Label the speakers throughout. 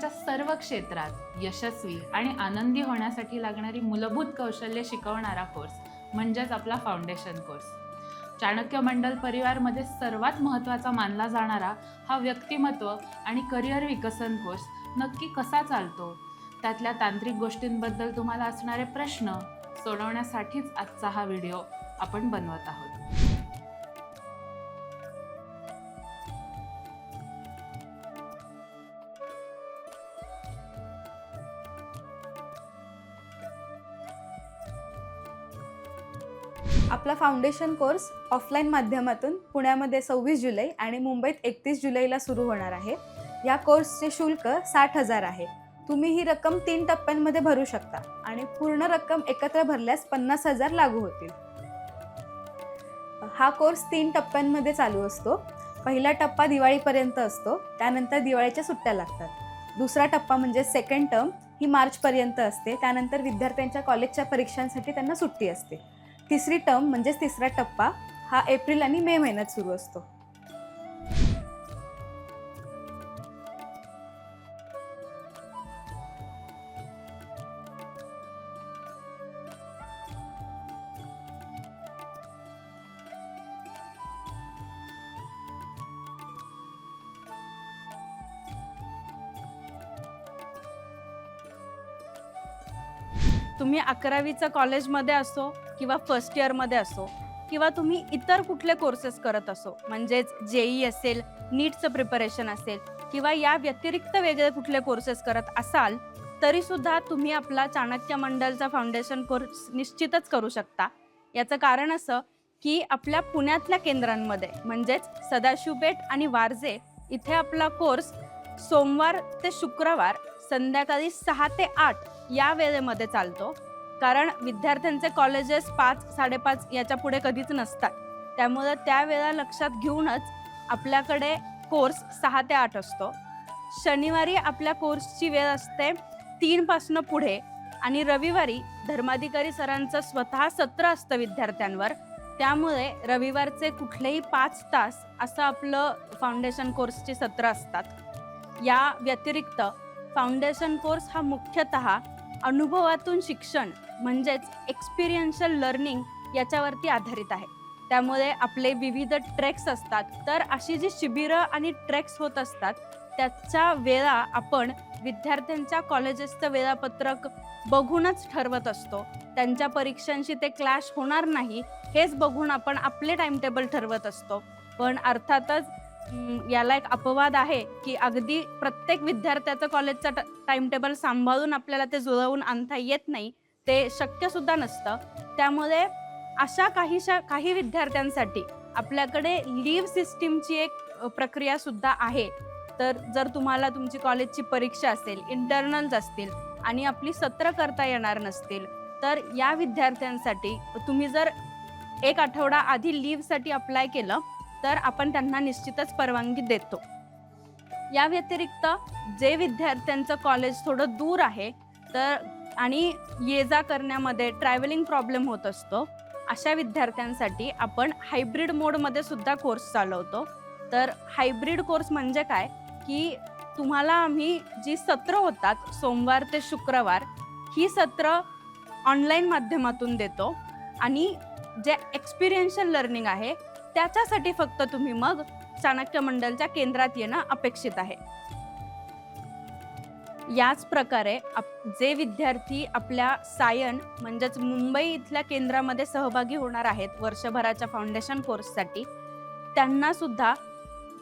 Speaker 1: जीवनाच्या सर्व क्षेत्रात यशस्वी आणि आनंदी होण्यासाठी लागणारी मूलभूत कौशल्ये शिकवणारा कोर्स म्हणजेच आपला फाउंडेशन कोर्स. चाणक्य मंडल परिवारमध्ये सर्वात महत्त्वाचा मानला जाणारा हा व्यक्तिमत्व आणि करिअर विकसन कोर्स नक्की कसा चालतो, त्यातल्या तांत्रिक गोष्टींबद्दल तुम्हाला असणारे प्रश्न सोडवण्यासाठीच आजचा हा व्हिडिओ आपण बनवत आहोत.
Speaker 2: आपला फाउंडेशन कोर्स ऑफलाईन माध्यमातून पुण्यामध्ये 26 जुलै आणि मुंबईत 31 जुलैला सुरू होणार आहे. या कोर्सचे शुल्क 60,000 आहे. तुम्ही ही रक्कम 3 टप्प्यांमध्ये भरू शकता आणि पूर्ण रक्कम एकत्र भरल्यास 50,000 लागू होतील. हा कोर्स 3 टप्प्यांमध्ये चालू असतो. पहिला टप्पा दिवाळीपर्यंत असतो, त्यानंतर दिवाळीच्या सुट्ट्या लागतात. दुसरा टप्पा म्हणजे सेकंड टर्म ही मार्चपर्यंत असते, त्यानंतर विद्यार्थ्यांच्या कॉलेजच्या परीक्षांसाठी त्यांना सुट्टी असते. तिसरी टर्म म्हणजेच तिसरा टप्पा हा एप्रिल आणि मे महिन्यात सुरू असतो.
Speaker 3: तुम्ही 11वीचं कॉलेजमध्ये असो किंवा फर्स्ट इयरमध्ये असो किंवा तुम्ही इतर कुठले कोर्सेस करत असो, म्हणजेच JEE असेल, नीटचं प्रिपरेशन असेल किंवा या व्यतिरिक्त वेगळे कुठले कोर्सेस करत असाल, तरीसुद्धा तुम्ही आपला चाणक्य मंडलचा फाउंडेशन कोर्स निश्चितच करू शकता. याचं कारण असं की आपल्या पुण्यातल्या केंद्रांमध्ये म्हणजेच सदाशिवपेठ आणि वारजे इथे आपला कोर्स सोमवार ते शुक्रवार संध्याकाळी 6 ते 8 या वेळेमध्ये चालतो. कारण विद्यार्थ्यांचे कॉलेजेस 5-5:30 याच्या पुढे कधीच नसतात, त्यामुळे त्या वेळा लक्षात घेऊनच आपल्याकडे कोर्स 6 ते 8 असतो. शनिवारी आपल्या कोर्सची वेळ असते 3 पासून पुढे आणि रविवारी धर्माधिकारी सरांचं स्वतः सत्र असतं विद्यार्थ्यांवर, त्यामुळे रविवारचे कुठलेही 5 तास असं आपलं फाउंडेशन कोर्सची सत्र असतात. या व्यतिरिक्त फाउंडेशन कोर्स हा मुख्यतः अनुभवातून शिक्षण म्हणजेच एक्सपिरियन्शियल लर्निंग याच्यावरती आधारित आहे. त्यामुळे आपले विविध ट्रेक्स असतात, तर अशी जी शिबिरं आणि ट्रेक्स होत असतात त्याच्या वेळा आपण विद्यार्थ्यांच्या कॉलेजेसचं वेळापत्रक बघूनच ठरवत असतो. त्यांच्या परीक्षांशी ते क्लॅश होणार नाही हेच बघून आपण आपले टाईमटेबल ठरवत असतो. पण अर्थातच याला एक अपवाद आहे की अगदी प्रत्येक विद्यार्थ्याचं कॉलेजचा टाईमटेबल सांभाळून आपल्याला ते जुळवून आणता येत नाही, ते शक्यसुद्धा नसतं. त्यामुळे अशा काही विद्यार्थ्यांसाठी आपल्याकडे लीव्ह सिस्टीमची एक प्रक्रियासुद्धा आहे. तर जर तुम्हाला तुमची कॉलेजची परीक्षा असेल, इंटरनल्स असतील आणि आपली सत्र करता येणार नसतील, तर या विद्यार्थ्यांसाठी तुम्ही जर 1 आठवडा आधी लीव्हसाठी अप्लाय केलं तर आपण त्यांना निश्चितच परवानगी देतो. या व्यतिरिक्त जे विद्यार्थ्यांचं कॉलेज थोडं दूर आहे तर आणि ये जा करण्यामध्ये ट्रॅव्हलिंग प्रॉब्लेम होत असतो, अशा विद्यार्थ्यांसाठी आपण हायब्रिड मोडमध्ये सुद्धा कोर्स चालवतो. तर हायब्रिड कोर्स म्हणजे काय की तुम्हाला आम्ही जी सत्र होतात सोमवार ते शुक्रवार, ही सत्र ऑनलाईन माध्यमातून देतो आणि जे एक्सपिरियन्शियल लर्निंग आहे त्याच्यासाठी फक्त तुम्ही मग चाणक्य मंडलच्या केंद्रात येणं अपेक्षित आहे. याच प्रकारे जे विद्यार्थी आपल्या सायन म्हणजेच मुंबई इथल्या केंद्रामध्ये सहभागी होणार आहेत वर्षभराच्या फाउंडेशन कोर्ससाठी, त्यांना सुद्धा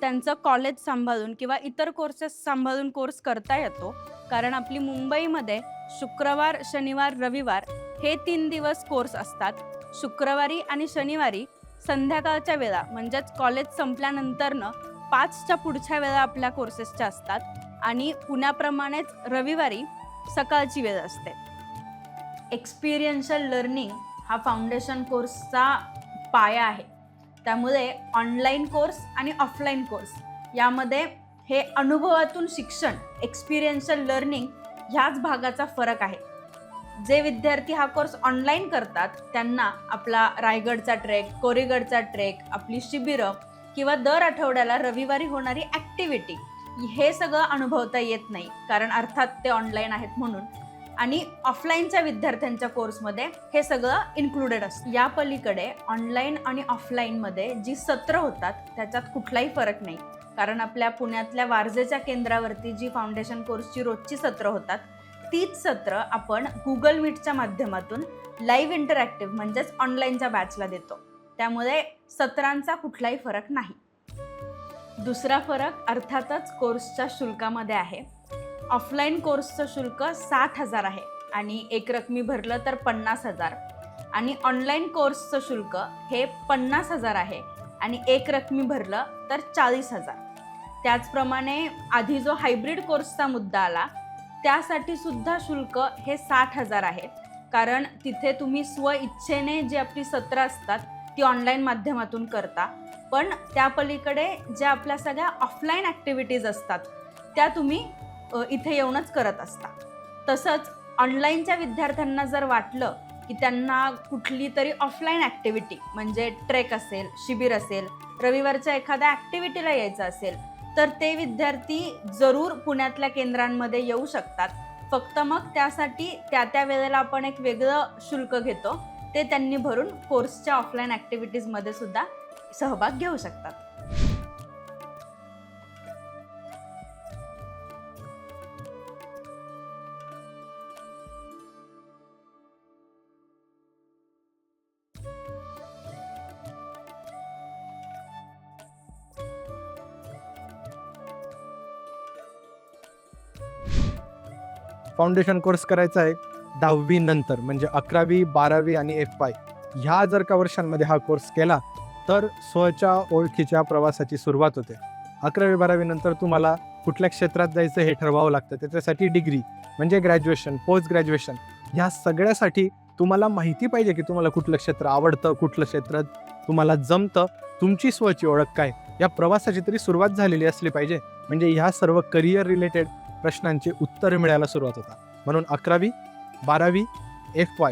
Speaker 3: त्यांचं कॉलेज सांभाळून किंवा इतर कोर्सेस सांभाळून कोर्स करता येतो. कारण आपली मुंबईमध्ये शुक्रवार, शनिवार, रविवार हे 3 दिवस कोर्स असतात. शुक्रवारी आणि शनिवारी संध्याकाळच्या वेळा म्हणजेच कॉलेज संपल्यानंतरनं 5च्या पुढच्या वेळा आपल्या कोर्सेसच्या असतात आणि पुण्याप्रमाणेच रविवारी सकाळची वेळ असते. एक्सपिरियन्शियल लर्निंग हा फाउंडेशन कोर्सचा पाया आहे. त्यामुळे ऑनलाईन कोर्स आणि ऑफलाईन कोर्स यामध्ये हे अनुभवातून शिक्षण एक्सपिरियन्शियल लर्निंग ह्याच भागाचा फरक आहे. जे विद्यार्थी हा कोर्स ऑनलाईन करतात त्यांना आपला रायगडचा ट्रेक, कोरीगडचा ट्रेक, आपली शिबिरं किंवा दर आठवड्याला रविवारी होणारी ॲक्टिव्हिटी हे सगळं अनुभवता येत नाही, कारण अर्थात ते ऑनलाईन आहेत म्हणून. आणि ऑफलाईनच्या विद्यार्थ्यांच्या कोर्समध्ये हे सगळं इन्क्लुडेड असतं. या पलीकडे ऑनलाईन आणि ऑफलाईनमध्ये जी सत्र होतात त्याच्यात कुठलाही फरक नाही, कारण आपल्या पुण्यातल्या वारजेच्या केंद्रावरती जी फाउंडेशन कोर्सची रोजची सत्र होतात तीच सत्र आपण गुगल मीटच्या माध्यमातून लाईव्ह इंटरॅक्टिव्ह म्हणजेच ऑनलाईनच्या बॅचला देतो. त्यामुळे सत्रांचा कुठलाही फरक नाही. दुसरा फरक अर्थातच कोर्सच्या शुल्कामध्ये आहे. ऑफलाईन कोर्सचं शुल्क 60,000 आहे आणि एक रकमी भरलं तर 50,000, आणि ऑनलाईन कोर्सचं शुल्क हे 50,000 आहे आणि एक रकमी भरलं तर 40,000. त्याचप्रमाणे आधी जो हायब्रिड कोर्सचा मुद्दा आला त्यासाठी सुद्धा शुल्क हे 60,000 आहे, कारण तिथे तुम्ही स्वइच्छेने जी आपली सत्र असतात ती ऑनलाईन माध्यमातून करता, पण त्या पलीकडे ज्या आपल्या सगळ्या ऑफलाईन ॲक्टिव्हिटीज असतात त्या तुम्ही इथे येऊनच करत असता. तसंच ऑनलाईनच्या विद्यार्थ्यांना जर वाटलं की त्यांना कुठली तरी ऑफलाईन ॲक्टिव्हिटी म्हणजे ट्रेक असेल, शिबिर असेल, रविवारच्या एखाद्या ॲक्टिव्हिटीला यायचं असेल तर ते विद्यार्थी जरूर पुण्यातल्या केंद्रांमध्ये येऊ शकतात. फक्त मग त्यासाठी त्या वेळेला आपण एक वेगळं शुल्क घेतो, ते त्यांनी भरून कोर्सच्या ऑफलाईन ॲक्टिव्हिटीजमध्ये सुद्धा सहभाग घेऊ शकतात.
Speaker 4: फाउंडेशन कोर्स करायचा आहे 10वी नंतर, म्हणजे 11वी 12वी आणि FY ह्या जर का वर्षांमध्ये हा कोर्स केला तर स्वतःच्या ओळखीच्या प्रवासाची सुरुवात होते. 11वी 12वी नंतर तुम्हाला कुठल्या क्षेत्रात जायचं हे ठरवावं लागतं. त्याच्यासाठी डिग्री म्हणजे ग्रॅज्युएशन, पोस्ट ग्रॅज्युएशन, ह्या सगळ्यासाठी तुम्हाला माहिती पाहिजे की तुम्हाला कुठलं क्षेत्र आवडतं, कुठलं क्षेत्र तुम्हाला जमतं, तुमची स्वतःची ओळख काय, या प्रवासाची तरी सुरुवात झालेली असली पाहिजे. म्हणजे ह्या सर्व करिअर रिलेटेड प्रश्नांचे उत्तर मिळायला सुरुवात होता. म्हणून 11वी 12वी FY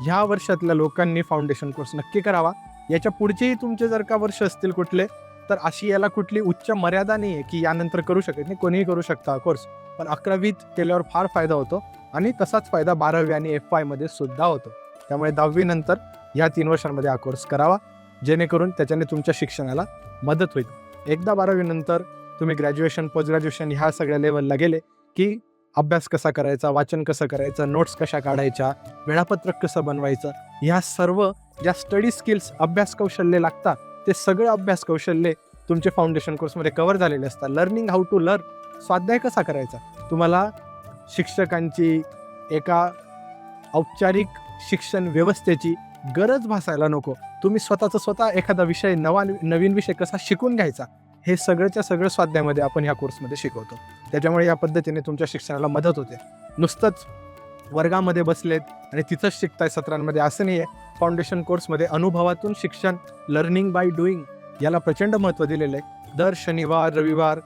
Speaker 4: ह्या वर्षातल्या लोकांनी फाउंडेशन कोर्स नक्की करावा. याच्या पुढचेही तुमचे जर का वर्ष असतील कुठले, तर अशी याला कुठली उच्च मर्यादा नाही आहे की यानंतर करू शकत नाही, कोणीही करू शकता हा कोर्स. पण 11वीत केल्यावर फार फायदा होतो आणि तसाच फायदा 12वी आणि FY मध्ये सुद्धा होतो. त्यामुळे 10वी नंतर या 3 वर्षांमध्ये हा कोर्स करावा, जेणेकरून त्याच्याने तुमच्या शिक्षणाला मदत होईल. एकदा 12वी नंतर तुम्ही ग्रॅज्युएशन, पोस्ट ग्रॅज्युएशन ह्या सगळ्या लेवलला गेले की अभ्यास कसा करायचा, वाचन कसं करायचं, नोट्स कशा काढायच्या, वेळापत्रक कसं बनवायचं, ह्या सर्व ज्या स्टडी स्किल्स, अभ्यास कौशल्य लागतात ते सगळं अभ्यास कौशल्य तुमचे फाउंडेशन कोर्समध्ये कव्हर झालेले असतात. लर्निंग हाऊ टू लर्न, स्वाध्याय कसा करायचा, तुम्हाला शिक्षकांची, एका औपचारिक शिक्षण व्यवस्थेची गरज भासायला नको. तुम्ही स्वतः एखादा विषय, नवीन विषय कसा शिकून घ्यायचा, हे सगळंच्या सगळं स्वाध्यायामध्ये आपण ह्या कोर्समध्ये शिकवतो. त्याच्यामुळे या पद्धतीने तुमच्या शिक्षणाला मदत होते. नुसतंच वर्गामध्ये बसलेत आणि तिथंच शिकताय सत्रांमध्ये असं नाही आहे. फाउंडेशन कोर्समध्ये अनुभवातून शिक्षण, लर्निंग बाय डुईंग, याला प्रचंड महत्त्व दिलेलं आहे. दर शनिवार रविवार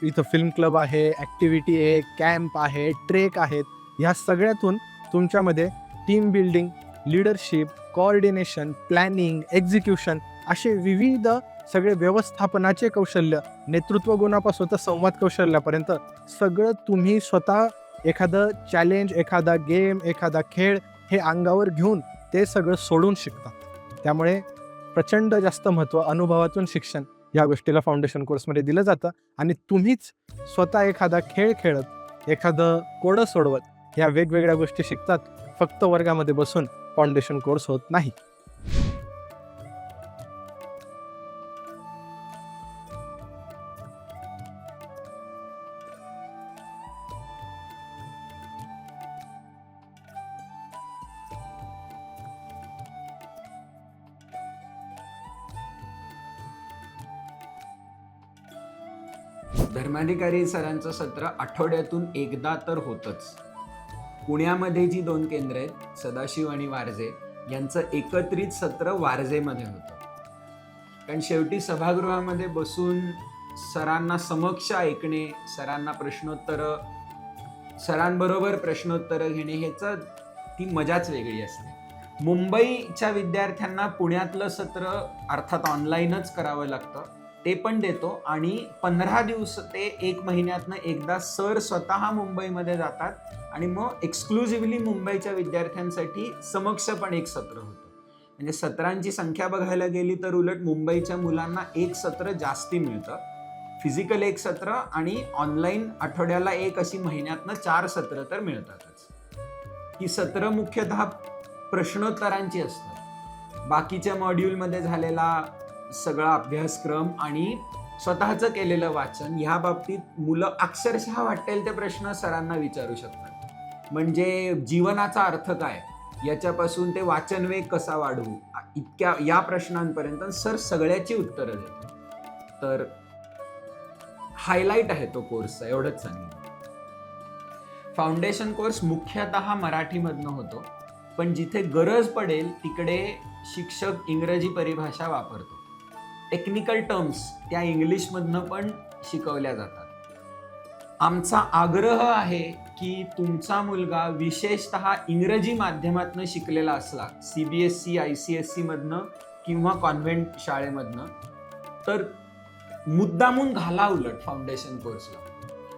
Speaker 4: इथं फिल्म क्लब आहे, ॲक्टिव्हिटी आहे, कॅम्प आहे, ट्रेक आहेत. ह्या सगळ्यातून तुमच्यामध्ये team building, leadership, coordination, planning, execution असे विविध सगळे व्यवस्थापनाचे कौशल्य, नेतृत्व गुणापासून तर संवाद कौशल्यापर्यंत सगळं तुम्ही स्वतः एखादं चॅलेंज, एखादा गेम, एखादा खेळ हे अंगावर घेऊन ते सगळं सोडून शिकतात. त्यामुळे प्रचंड जास्त महत्त्व अनुभवातून शिक्षण या गोष्टीला फाउंडेशन कोर्समध्ये दिलं जातं. आणि तुम्हीच स्वतः एखादा खेळ खेळत, एखादं कोडं सोडवत ह्या वेगवेगळ्या गोष्टी शिकतात. फक्त वर्गामध्ये बसून फाउंडेशन कोर्स होत नाही.
Speaker 5: धर्माधिकारी सरांचं सत्र आठवड्यातून एकदा तर होतंच. पुण्यामध्ये जी 2 केंद्र आहेत, सदाशिव आणि वारजे, यांचं एकत्रित सत्र वारजेमध्ये होतं. कारण शेवटी सभागृहामध्ये बसून सरांना समक्ष ऐकणे, सरांना सरांबरोबर प्रश्नोत्तरं घेणे, ह्याचं ती मजाच वेगळी असते. मुंबईच्या विद्यार्थ्यांना पुण्यातलं सत्र अर्थात ऑनलाईनच करावं लागतं. ते पण देतो आणि 15 दिवस ते 1 महिन्यातनं एकदा सर स्वतः मुंबईमध्ये जातात आणि मग एक्सक्लुझिव्हली मुंबईच्या विद्यार्थ्यांसाठी समक्ष पण एक सत्र होतं. म्हणजे सत्रांची संख्या बघायला गेली तर उलट मुंबईच्या मुलांना एक सत्र जास्ती मिळतं. फिजिकल एक सत्र आणि ऑनलाईन आठवड्याला एक, अशी महिन्यातनं 4 सत्र तर मिळतातच. ही सत्र मुख्यतः प्रश्नोत्तरांची असतात. बाकीच्या मॉड्यूलमध्ये झालेला सगळा अभ्यासक्रम आणि स्वतःचं केलेलं वाचन, ह्या बाबतीत मुलं अक्षरशः वाटेल ते प्रश्न सरांना विचारू शकतात. म्हणजे जीवनाचा अर्थ काय, याच्यापासून ते वाचन वेग कसा वाढवू, इतक्या या प्रश्नांपर्यंत सर सगळ्याची उत्तरं देतात. तर हायलाईट आहे तो कोर्सचा, एवढंच सांगेन. फाउंडेशन कोर्स मुख्यतः मराठीमधनं होतो, पण जिथे गरज पडेल तिकडे शिक्षक इंग्रजी परिभाषा वापरतो. टेक्निकल टर्म्स त्या इंग्लिशमधनं पण शिकवल्या जातात. आमचा आग्रह आहे की तुमचा मुलगा विशेषतः इंग्रजी माध्यमातनं शिकलेला असला, CBSE ICSE मधनं किंवा कॉन्व्हेंट शाळेमधनं, तर मुद्दामून घाला उलट फाउंडेशन कोर्सला.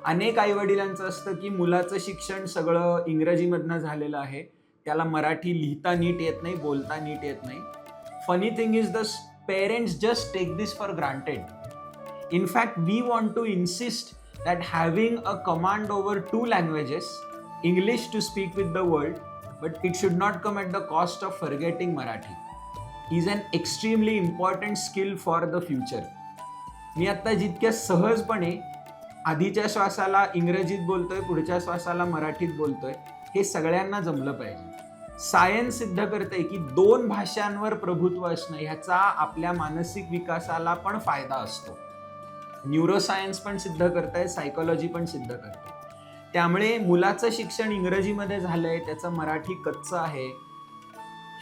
Speaker 5: अनेक आईवडिलांचं असतं की मुलाचं शिक्षण सगळं इंग्रजीमधनं झालेलं आहे, त्याला मराठी लिहिता नीट येत नाही, बोलता नीट येत नाही. Funny thing is the parents just take this for granted. In fact, we want to insist that having a command over 2 languages, English to speak with the world, but it should not come at the cost of forgetting Marathi, is an extremely important skill for the future. मी आता जितक्या सहजपणे आधीच्या श्वासाला इंग्रजीत बोलतोय, पुढच्या श्वासाला मराठीत बोलतोय, हे सगळ्यांना जमलं पाहिजे. सायन्स सिद्ध करते की 2 भाषांवर प्रभुत्व असणं ह्याचा आपल्या मानसिक विकासाला पण फायदा असतो. न्यूरोसायन्स पण सिद्ध करतंय, सायकोलॉजी पण सिद्ध करते. त्यामुळे मुलाचं शिक्षण इंग्रजीमध्ये झालंय, त्याचं मराठी कच्चं आहे,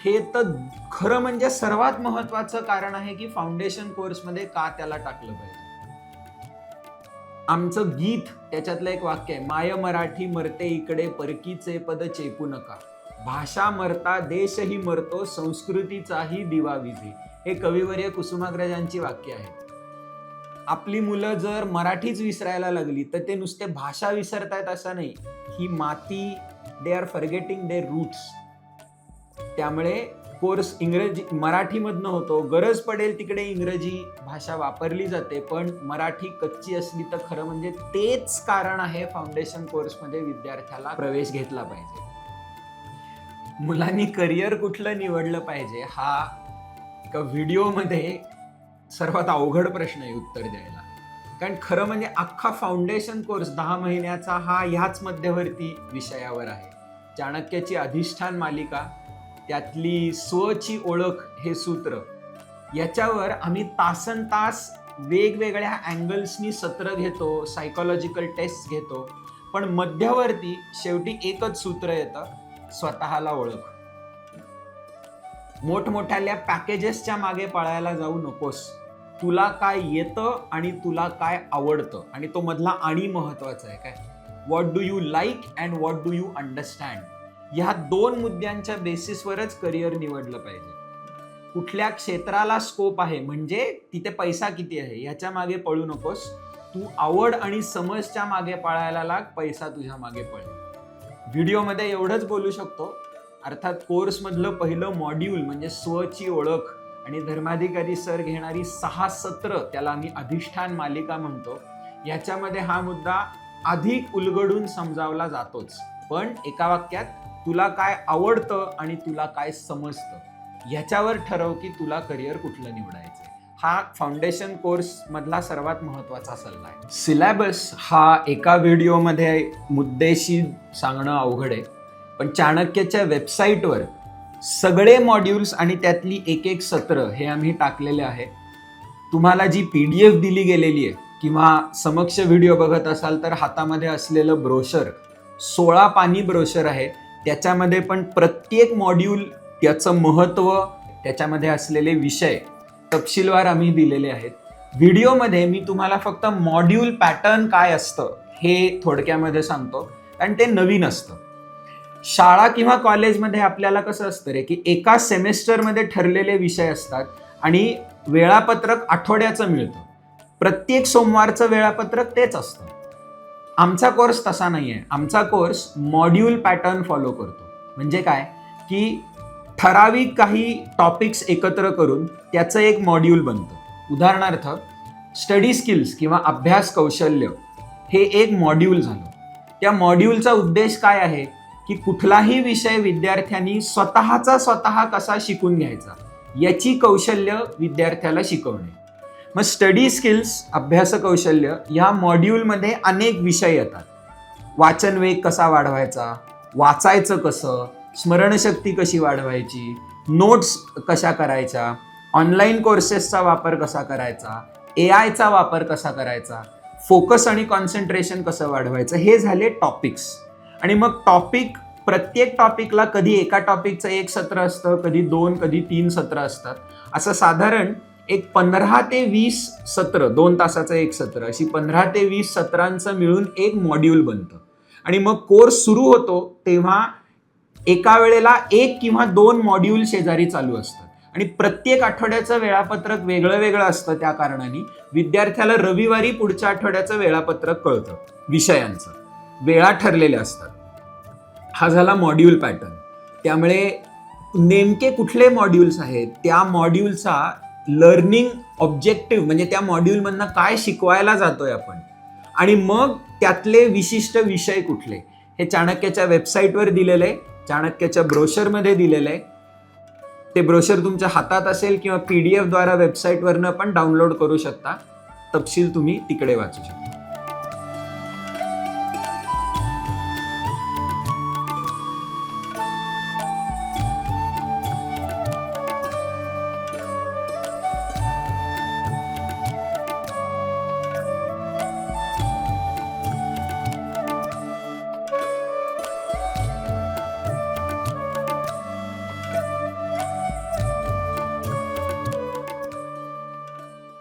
Speaker 5: हे तर खरं म्हणजे सर्वात महत्वाचं कारण आहे की फाउंडेशन कोर्समध्ये का त्याला टाकलं पाहिजे. आमचं गीत त्याच्यातलं एक वाक्य आहे, माय मराठी मरते इकडे, परकीचे पद चेपू नका. भाषा मरता देशही मरतो, संस्कृतीचाही दिवा विझे. हे कविवर्य कुसुमाग्रजांची वाक्य आहेत. आपली मुलं जर मराठीच विसरायला लागली तर ते नुसते भाषा विसरतायत असं नाही, ही माती, they are forgetting their roots. त्यामुळे कोर्स मराठीमधनं होतो, गरज पडेल तिकडे इंग्रजी भाषा वापरली जाते, पण मराठी कच्ची असली तर खरं म्हणजे तेच कारण आहे फाउंडेशन कोर्समध्ये विद्यार्थ्याला प्रवेश घेतला पाहिजे. मुलांनी करिअर कुठलं निवडलं पाहिजे हा एका व्हिडिओमध्ये सर्वात अवघड प्रश्न आहे उत्तर द्यायला. कारण खरं म्हणजे अख्खा फाउंडेशन कोर्स 10 महिन्याचा हा ह्याच मध्यवर्ती विषयावर आहे. चाणक्याची अधिष्ठान मालिका, त्यातली स्वची ओळख हे सूत्र, याच्यावर आम्ही तासनतास वेगवेगळ्या अँगल्सनी सत्र घेतो, सायकोलॉजिकल टेस्ट घेतो, पण मध्यवर्ती शेवटी एकच सूत्र येतं, स्वतःला ओळख. मोठमोठ्या पॅकेजेसच्या मागे पळायला जाऊ नकोस. तुला काय येतं आणि तुला काय आवडतं, आणि तो मधला आणि महत्वाचा आहे काय, what do you like and what do you understand. ह्या 2 मुद्द्यांच्या बेसिसवरच करिअर निवडलं पाहिजे. कुठल्या क्षेत्राला स्कोप आहे म्हणजे तिथे पैसा किती आहे ह्याच्या मागे पळू नकोस. तू आवड आणि समजच्या मागे पळायला लाग, पैसा तुझ्या मागे पळेल. व्हिडिओमध्ये एवढंच बोलू शकतो. अर्थात कोर्समधलं पहिलं मॉड्यूल म्हणजे स्वची ओळख आणि धर्माधिकारी सर घेणारी 6 सत्र, त्याला आम्ही अधिष्ठान मालिका म्हणतो, याच्यामध्ये हा मुद्दा अधिक उलगडून समजावला जातोच. पण एका वाक्यात तुला काय आवडतं आणि तुला काय समजतं ह्याच्यावर ठरव की तुला करिअर कुठलं निवडायचं. हा फाउंडेशन कोर्स मधला सर्वात महत्वाचा सल्ला आहे. सिलेबस हा एका व्हिडिओमध्ये मुद्देशी सांगणं अवघड आहे, पण चाणक्यच्या वेबसाईटवर सगळे मॉड्यूल्स आणि त्यातली एक सत्र हे आम्ही टाकलेले आहे. तुम्हाला जी PDF दिली गेलेली आहे किंवा समक्ष व्हिडिओ बघत असाल तर हातामध्ये असलेलं ब्रोशर 16 पानी ब्रोशर आहे. त्याच्यामध्ये पण प्रत्येक मॉड्यूल, त्याचं महत्त्व, त्याच्यामध्ये असलेले विषय तपशीलवार आम्ही दिलेले आहेत. व्हिडिओमध्ये मी तुम्हाला फक्त मॉड्यूल पॅटर्न काय असतं हे थोडक्यामध्ये सांगतो, कारण ते नवीन असतं. शाळा किंवा कॉलेजमध्ये आपल्याला कसं असतं रे की एका सेमेस्टरमध्ये ठरलेले विषय असतात आणि वेळापत्रक आठवड्याचं मिळतं. प्रत्येक सोमवारचं वेळापत्रक तेच असतं. आमचा कोर्स तसा नाही आहे. आमचा कोर्स मॉड्यूल पॅटर्न फॉलो करतो. म्हणजे काय की ठराविक काही टॉपिक्स एकत्र करून त्याचं एक मॉड्यूल बनतं. उदाहरणार्थ स्टडी स्किल्स किंवा अभ्यास कौशल्य हे एक मॉड्यूल झालं. त्या मॉड्यूलचा उद्देश काय आहे की कुठलाही विषय विद्यार्थ्यांनी स्वतः कसा शिकून घ्यायचा याची कौशल्य विद्यार्थ्याला शिकवणे. मग स्टडी स्किल्स अभ्यास कौशल्य या मॉड्यूलमध्ये अनेक विषय येतात. वाचन वेग कसा वाढवायचा, वाचायचं कसं, स्मरणशक्ती कशी वाढवायची, नोट्स कशा करायच्या, ऑनलाईन कोर्सेसचा वापर कसा करायचा, AI चा वापर कसा करायचा, फोकस आणि कॉन्सन्ट्रेशन कसं वाढवायचं, हे झाले टॉपिक्स. आणि मग प्रत्येक टॉपिकला कधी एका टॉपिकचं एक सत्र असतं, कधी 2, कधी 3 सत्र असतात. असं साधारण एक 15 ते 20 सत्र, 2 तासाचं एक सत्र, अशी 15 ते 20 सत्रांचं मिळून एक मॉड्यूल बनतं. आणि मग कोर्स सुरू होतो तेव्हा एका वेळेला 1 किंवा 2 मॉड्यूल शेजारी चालू असतात. आणि प्रत्येक आठवड्याचं वेळापत्रक वेगळं वेगळं असतं. त्या कारणाने विद्यार्थ्याला रविवारी पुढच्या आठवड्याचं वेळापत्रक कळतं. विषयांचं वेळा ठरलेल्या असतात. हा झाला मॉड्यूल पॅटर्न. त्यामुळे नेमके कुठले मॉड्यूल्स आहेत, त्या मॉड्यूलचा लर्निंग ऑब्जेक्टिव्ह म्हणजे त्या मॉड्यूलमधनं काय शिकवायला जातोय आपण, आणि मग त्यातले विशिष्ट विषय कुठले, हे चाणक्यच्या वेबसाईटवर दिलेलं आहे. चाणक्यच्या ब्रोशरमध्ये दिलेलं आहे. ते ब्रोशर तुमच्या हातात असेल किंवा PDF द्वारा वेबसाईटवरनं पण डाउनलोड करू शकता. तपशील तुम्ही तिकडे वाचू शकता.